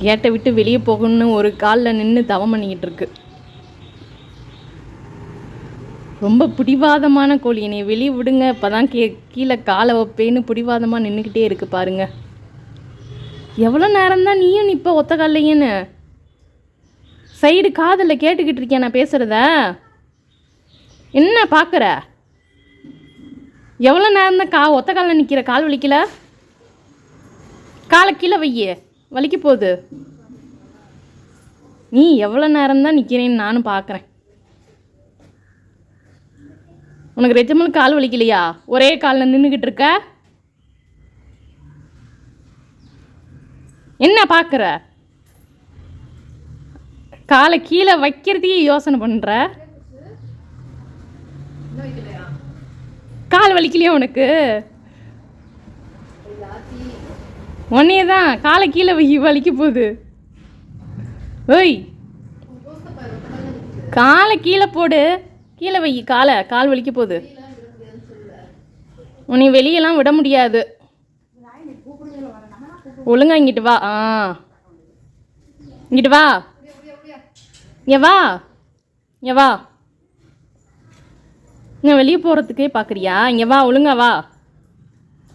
கேட்டை விட்டு வெளியே போகணும்னு ஒரு காலில் நின்று தவம் பண்ணிக்கிட்டு இருக்கு. ரொம்ப பிடிவாதமான கோழி. என்னை வெளியே விடுங்க, இப்போ தான் கீழே காலை வைப்பேன்னு பிடிவாதமாக நின்றுக்கிட்டே இருக்கு பாருங்க. எவ்வளோ நேரம்தான் நீயும் நிற்ப ஒத்த காலையேன்னு? சைடு காதில் கேட்டுக்கிட்டு இருக்கேன் நான் பேசுகிறத. என்ன பார்க்குற? எவ்வளோ நேரம்தான் ஒத்த காலில் நிற்கிற? கால் வலிக்கல? காலை கீழே வையே, வலிக்க போகுது. நீ எவ்வளோ நேரம்தான் நிற்கிறேன்னு நானும் பார்க்குறேன். உனக்கு ரெஜமல் கால் வலிக்கலையா? ஒரே காலில் நின்றுக்கிட்டு இருக்க. என்ன பார்க்குற? காலை கீழே வைக்கிறதையே யோசனை பண்ணுற. கால் வலிக்கலையா உனக்கு? உன்னையே தான் காலை கீழே வலிக்க போகுது. ஓய், காலை கீழே போடு, கீழே வை காலை, கால் வலிக்க போகுது. உன்னை வெளியெல்லாம் விட முடியாது. ஒழுங்கா இங்கிட்டு வா. இங்கிட்டு வா. இங்கே வா, இங்கே வா. இங்கே வெளியே போகிறதுக்கே பார்க்குறியா? இங்கே வா, ஒழுங்கா வா.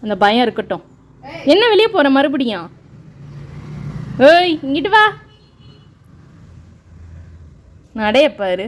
அந்த பயம் இருக்கட்டும். என்ன வெளியே போகிற மறுபடியும்? ஏய், இங்கிட்டு வா. நடைய பாரு.